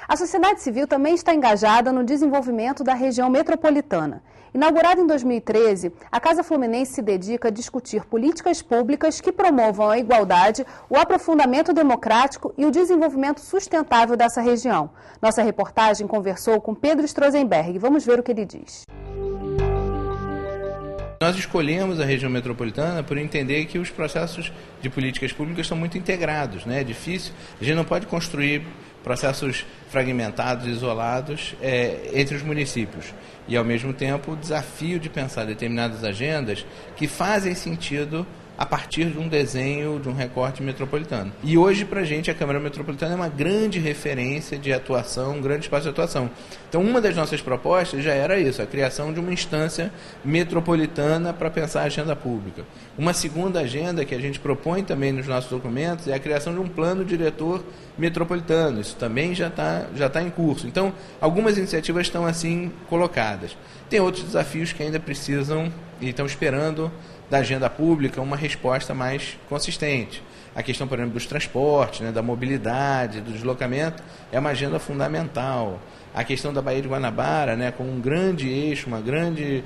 A sociedade civil também está engajada no desenvolvimento da região metropolitana. Inaugurada em 2013, a Casa Fluminense se dedica a discutir políticas públicas que promovam a igualdade, o aprofundamento democrático e o desenvolvimento sustentável dessa região. Nossa reportagem conversou com Pedro Strozenberg. Vamos ver o que ele diz. Nós escolhemos a região metropolitana por entender que os processos de políticas públicas são muito integrados, né? É difícil, a gente não pode construir processos fragmentados, isolados entre os municípios. E, ao mesmo tempo, o desafio de pensar determinadas agendas que fazem sentido a partir de um desenho, de um recorte metropolitano. E hoje, para a gente, a Câmara Metropolitana é uma grande referência de atuação, um grande espaço de atuação. Então, uma das nossas propostas já era isso, a criação de uma instância metropolitana para pensar a agenda pública. Uma segunda agenda que a gente propõe também nos nossos documentos é a criação de um plano diretor metropolitano. Isso também já tá em curso. Então, algumas iniciativas estão assim colocadas. Tem outros desafios que ainda precisam e estão esperando da agenda pública uma resposta mais consistente. A questão, por exemplo, dos transportes, né, da mobilidade, do deslocamento, é uma agenda fundamental. A questão da Baía de Guanabara, né, com um grande eixo, uma grande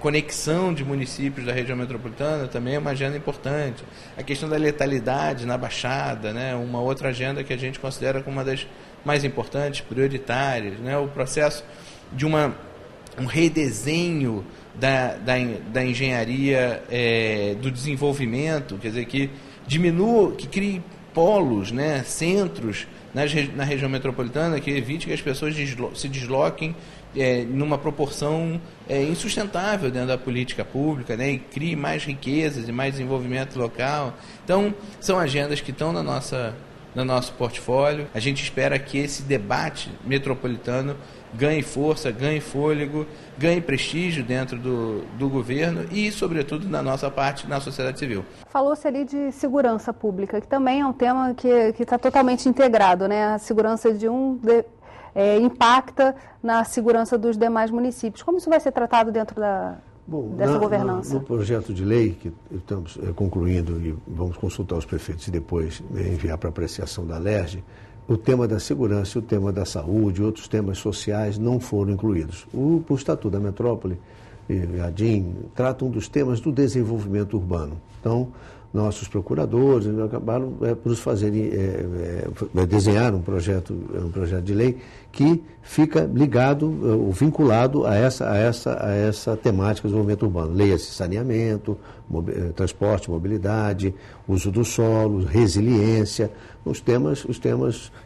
conexão de municípios da região metropolitana, também é uma agenda importante. A questão da letalidade na Baixada, né, uma outra agenda que a gente considera como uma das mais importantes, prioritárias. Né, o processo de um redesenho da engenharia do desenvolvimento, quer dizer, que diminua, que crie polos, né, centros na região metropolitana, que evite que as pessoas se desloquem numa proporção insustentável dentro da política pública, né, e crie mais riquezas e mais desenvolvimento local. Então, são agendas que estão no nosso portfólio. A gente espera que esse debate metropolitano ganhe força, ganhe fôlego, ganhe prestígio dentro do governo e, sobretudo, na nossa parte, na sociedade civil. Falou-se ali de segurança pública, que também é um tema que está totalmente integrado, né? A segurança de impacta na segurança dos demais municípios. Como isso vai ser tratado dentro dessa governança? No projeto de lei que estamos concluindo e vamos consultar os prefeitos e depois enviar para apreciação da LERJ, o tema da segurança, o tema da saúde e outros temas sociais não foram incluídos. O Estatuto da Metrópole e a DIN tratam dos temas do desenvolvimento urbano. Então, nossos procuradores acabaram por fazerem, desenhar um projeto de lei que fica ligado ou vinculado a essa temática do desenvolvimento urbano. Leia-se saneamento, transporte, mobilidade, uso do solo, resiliência, os temas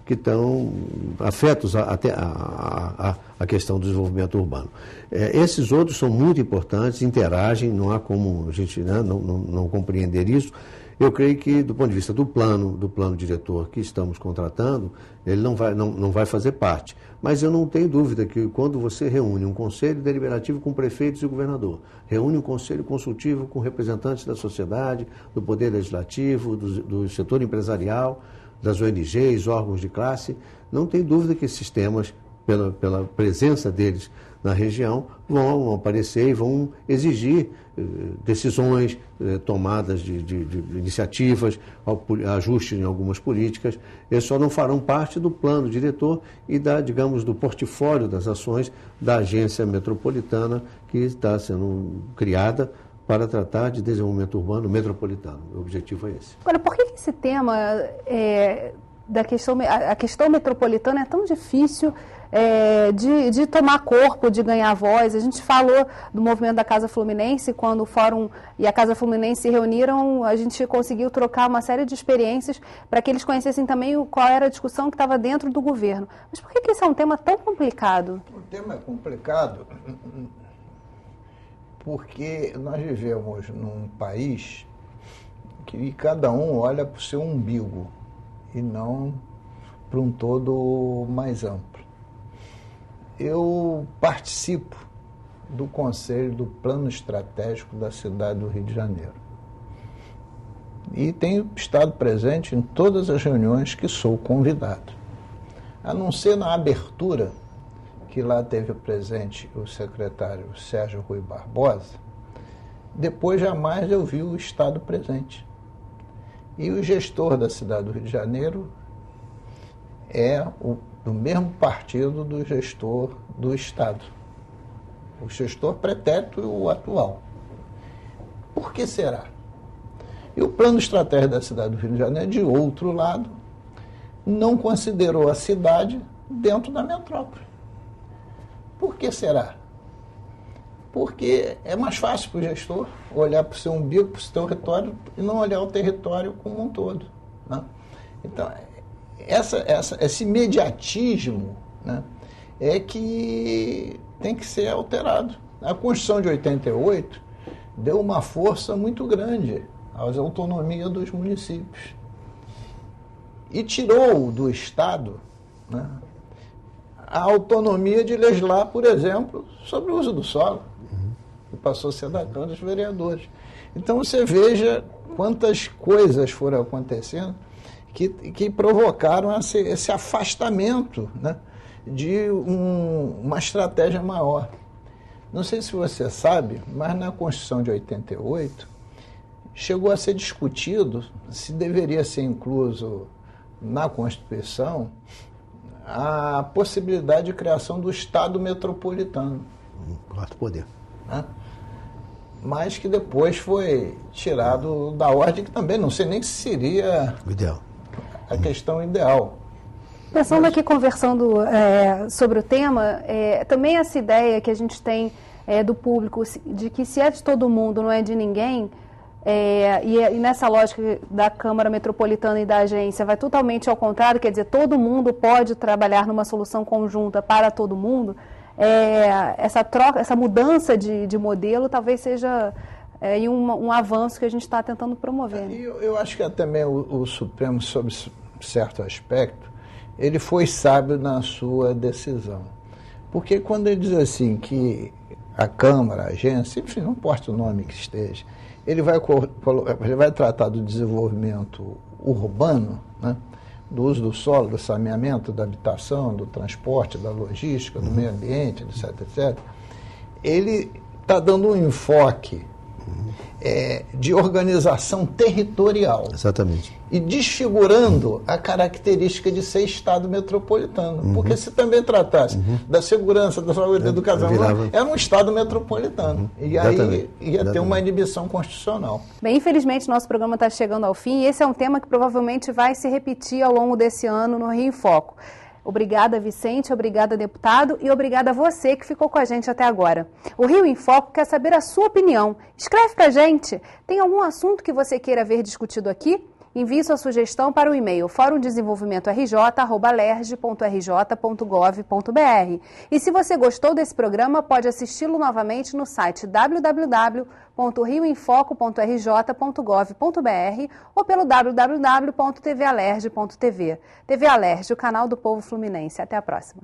que estão afetos até a questão do desenvolvimento urbano. Esses outros são muito importantes, interagem, não há como a gente não compreender isso. Eu creio que, do ponto de vista do plano diretor que estamos contratando, ele não vai fazer parte. Mas eu não tenho dúvida que quando você reúne um conselho deliberativo com prefeitos e governador, reúne um conselho consultivo com representantes da sociedade, do poder legislativo, do setor empresarial, das ONGs, órgãos de classe, não tem dúvida que esses temas, pela presença deles na região, vão aparecer e vão exigir decisões, tomadas de iniciativas, ajustes em algumas políticas. Eles só não farão parte do plano diretor e do portfólio das ações da agência metropolitana que está sendo criada para tratar de desenvolvimento urbano metropolitano. O objetivo é esse. Agora, por que esse tema a questão metropolitana é tão difícil de tomar corpo, de ganhar voz? A gente falou do movimento da Casa Fluminense, quando o Fórum e a Casa Fluminense se reuniram, a gente conseguiu trocar uma série de experiências para que eles conhecessem também qual era a discussão que estava dentro do governo. Mas por que esse é um tema tão complicado? O tema é complicado porque nós vivemos num país que cada um olha para o seu umbigo e não para um todo mais amplo. Eu participo do Conselho do Plano Estratégico da cidade do Rio de Janeiro e tenho estado presente em todas as reuniões que sou convidado, a não ser na abertura, que lá teve presente o secretário Sérgio Rui Barbosa. Depois jamais eu vi o Estado presente. E o gestor da cidade do Rio de Janeiro é do mesmo partido do gestor do Estado. O gestor pretérito e o atual. Por que será? E o plano estratégico da cidade do Rio de Janeiro, de outro lado, não considerou a cidade dentro da metrópole. Por que será? Porque é mais fácil para o gestor olhar para o seu umbigo, para o seu território, e não olhar o território como um todo, né? Então, esse imediatismo, né, é que tem que ser alterado. A Constituição de 88 deu uma força muito grande às autonomias dos municípios e tirou do Estado, né, a autonomia de legislar, por exemplo, sobre o uso do solo, que passou a ser da Câmara dos Vereadores. Então você veja quantas coisas foram acontecendo que provocaram esse afastamento, né, de uma estratégia maior. Não sei se você sabe, mas na Constituição de 88 chegou a ser discutido se deveria ser incluso na Constituição a possibilidade de criação do Estado metropolitano. Quarto poder. Né? Mas que depois foi tirado da ordem, que também não sei nem se seria ideal. A questão ideal. Pensando aqui, conversando sobre o tema, também essa ideia que a gente tem do público, de que se é de todo mundo, não é de ninguém, e nessa lógica da Câmara Metropolitana e da agência vai totalmente ao contrário, quer dizer, todo mundo pode trabalhar numa solução conjunta para todo mundo, essa troca, essa mudança de modelo talvez seja um avanço que a gente está tentando promover. Né? Eu acho que também o Supremo, sob certo aspecto, ele foi sábio na sua decisão. Porque quando ele diz assim que a Câmara, a agência, enfim, não importa o nome que esteja, ele vai tratar do desenvolvimento urbano, né, do uso do solo, do saneamento, da habitação, do transporte, da logística, do meio ambiente, etc, etc. Ele está dando um enfoque de organização territorial. Exatamente. E desfigurando a característica de ser Estado metropolitano. Porque se também tratasse da segurança, da saúde, da educação, era um Estado metropolitano. E aí ia ter uma inibição constitucional. Bem, infelizmente, nosso programa está chegando ao fim. E esse é um tema que provavelmente vai se repetir ao longo desse ano no Rio em Foco. Obrigada, Vicente, obrigada, deputado, e obrigada a você que ficou com a gente até agora. O Rio em Foco quer saber a sua opinião. Escreve pra gente. Tem algum assunto que você queira ver discutido aqui? Envie sua sugestão para o e-mail forumdesenvolvimentorj@lerj.rj.gov.br. E se você gostou desse programa, pode assisti-lo novamente no site www.rioemfoco.rj.gov.br ou pelo www.tvalerj.tv. TV Alerj, o canal do povo fluminense. Até a próxima.